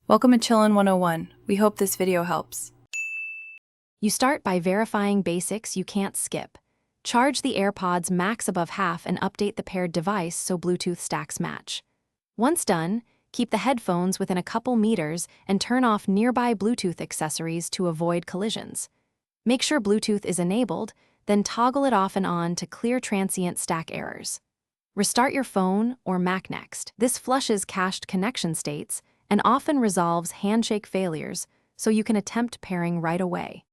Welcome to Chillin' 101. We hope this video helps. You start by verifying basics you can't skip. Charge the AirPods Max above half and update the paired device so Bluetooth stacks match. Once done, keep the headphones within a couple meters and turn off nearby Bluetooth accessories to avoid collisions. Make sure Bluetooth is enabled, then toggle it off and on to clear transient stack errors. Restart your phone or Mac next. This flushes cached connection states and often resolves handshake failures, so you can attempt pairing right away.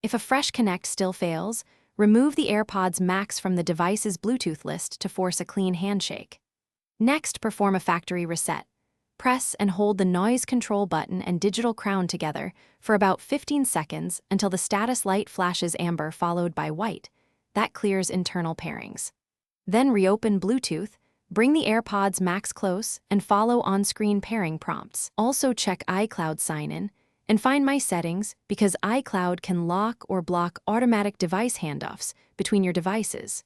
If a fresh connect still fails, remove the AirPods Max from the device's Bluetooth list to force a clean handshake. Next, perform a factory reset. Press and hold the noise control button and digital crown together for about 15 seconds until the status light flashes amber followed by white. That clears internal pairings. Then reopen Bluetooth, bring the AirPods Max close, and follow on-screen pairing prompts. Also check iCloud sign-in and find My Settings because iCloud can lock or block automatic device handoffs between your devices.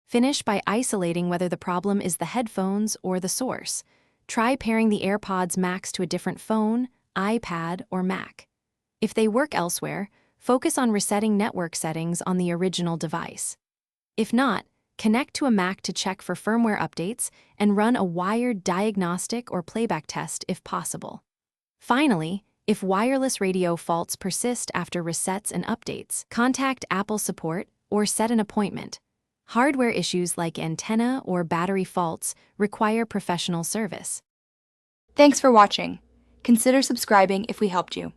Finish by isolating whether the problem is the headphones or the source. Try pairing the AirPods Max to a different phone, iPad, or Mac. If they work elsewhere, focus on resetting network settings on the original device. If not, connect to a Mac to check for firmware updates and run a wired diagnostic or playback test if possible. Finally, if wireless radio faults persist after resets and updates, contact Apple support or set an appointment. Hardware issues like antenna or battery faults require professional service. Thanks for watching. Consider subscribing if we helped you.